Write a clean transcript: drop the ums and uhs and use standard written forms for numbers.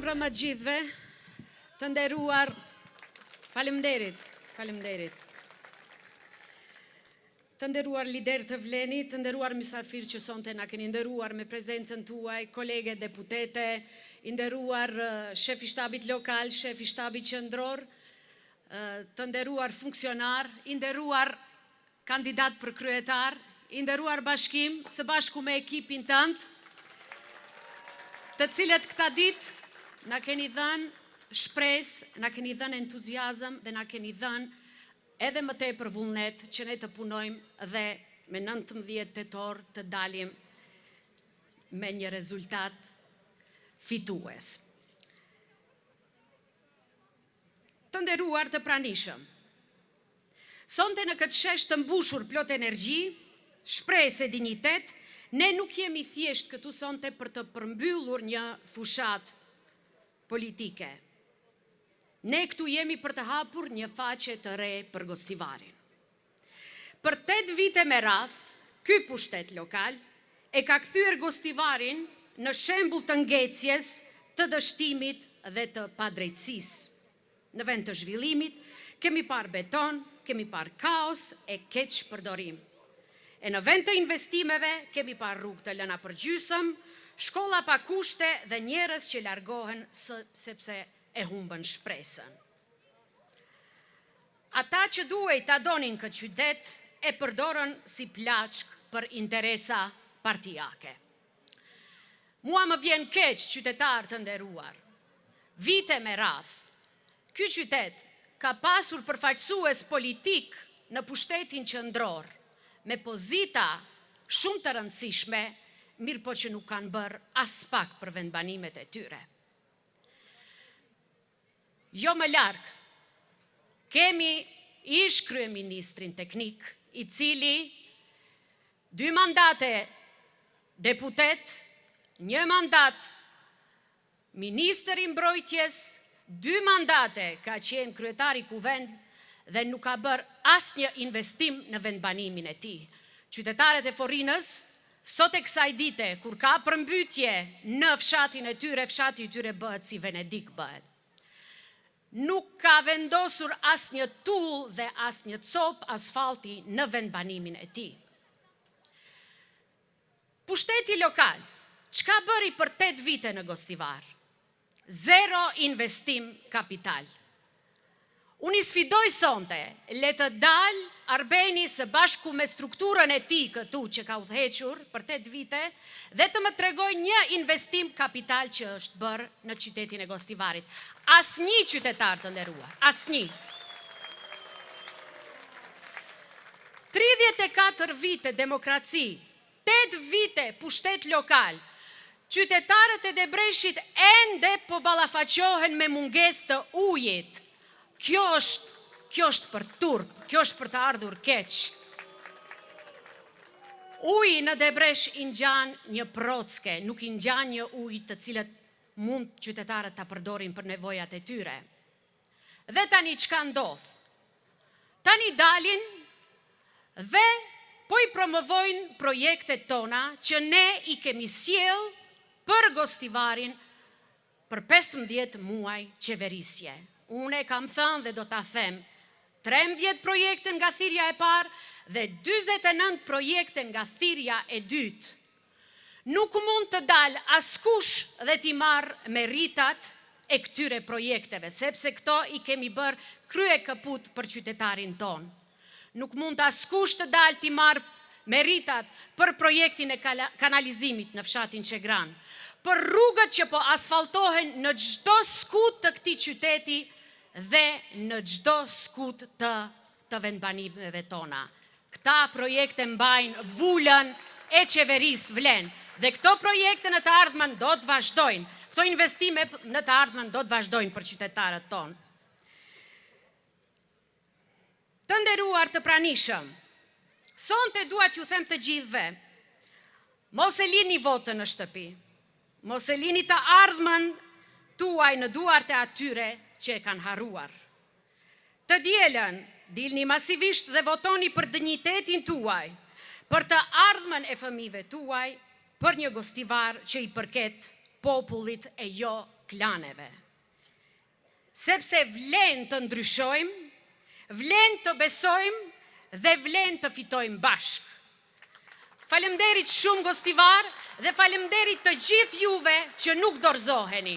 mbrëma gjithve, të nderuar, faleminderit. Të nderuar lider të Vlenit, të nderuar mysafir që sonte na keni nderuar me prezencën tuaj, kolege deputete, i nderuar shefi shtabit lokal, shefi shtabit qendror, të nderuar funksionar, i nderuar kandidat për kryetar, i nderuar bashkim, së bashku me ekipin tënd, të cilët këta ditë na keni dhënë shpresë, na keni dhënë entuziazëm dhe na keni dhënë edhe më tepër vullnet që ne të punojmë dhe me 19 tetor të dalim me një rezultat fitues. Të nderuar të pranishëm, sonte në këtë shesh të mbushur plot energji, shpresë e dinjitet, ne nuk jemi thjesht këtu sonte për të përmbyllur një fushat politike. Ne këtu jemi për të hapur një faqe të re për Gostivarin. Për 8 vite me radh, ky pushtet lokal e ka kthyer Gostivarin në shembull të ngecjes, të dështimit dhe të padrejtësisë. Në vend të zhvillimit, kemi parë beton, kemi parë kaos e keq përdorim. E në vend të investimeve, kemi parë rrugë të lëna për gjysëm, shkolla pa kushte dhe njerëz që largohen sepse e humbën shpresën. Ata që duhej ta donin këtë qytet e përdorën si plaçk për interesa partijake. Mua më vjen keq, qytetar të nderuar. Vite me radh, ky qytet ka pasur përfaqësues politik në pushtetin qendror, me pozita shumë të rëndësishme, mirë po që nuk kanë bërë as pak për vendbanimet e tyre. Jo më larg, kemi ish kryeministrin teknik, i cili 2 mandate deputet, 1 mandat ministër i mbrojtjes, 2 mandate ka qenë kryetari kuvend dhe nuk ka bërë asnjë investim në vendbanimin e tij. Qytetarët e Forinës, sot e kësaj dite, kur ka përmbytje në fshatin e tyre, fshati i tyre bëhet si Venedik bëhet. Nuk ka vendosur asnjë tull dhe asnjë cop asfalti në vendbanimin e tij. Pushteti lokal, çka bëri për 8 vite në Gostivar? 0 investim kapital. Unë i sfidoj sonte, le të dalë Arbeni së bashku me strukturën e tij këtu që ka udhëhequr për 8 vite dhe të më tregoj një investim kapital që është bërë në qytetin e Gostivarit. Asnjë qytetar të nderuar, asnjë. 34 vite demokraci, 8 vite pushtet lokal, qytetarët e Debreshit ende po ballafaqohen me mungesë të ujit. Kjo është për turp, kjo është për të ardhur keq. Uji në Debresh i ngjan një procke, nuk i ngjan një ujë të cilët mund qytetarët ta përdorin për nevojat e tyre. Dhe tani çka ndodh? Tani dalin dhe po i promovojnë projektet tona që ne i kemi sjell për Gostivarin për 15 muaj qeverisje. Unë e kam thënë dhe do ta them, 13 projekte nga thirrja e parë dhe 49 projekte nga thirrja e dytë. Nuk mund të dalë askush dhe t'i marrë meritat e këtyre projekteve, sepse këto i kemi bërë krye kaput për qytetarin ton. Nuk mund askush të dalë t'i marrë meritat për projektin e kanalizimit në fshatin Qegran, për rrugët që po asfaltohen në çdo skut të këtij qyteti dhe në çdo skut të vendbanimeve tona. Këta projekte mbajnë vulën e qeverisë Vlen dhe këto projekte në të ardhmen do të vazhdojnë. Këto investime në të ardhmen do të vazhdojnë për qytetarët tonë. Të nderuar të pranishëm, sonte dua t'ju them të gjithëve, mos e lini votën në shtëpi. Mos e lini të ardhmen tuaj në duart e atyre që e kanë harruar. Të dielën, dilni masivisht dhe votoni për dinjitetin tuaj, për të ardhmen e fëmijëve tuaj, për një Gostivar që i përket popullit e jo klaneve. Sepse vlen të ndryshojmë, vlen të besojmë dhe vlen të fitojmë bashkë. Faleminderit shumë gostivar dhe faleminderit të gjithë juve që nuk dorëzoheni.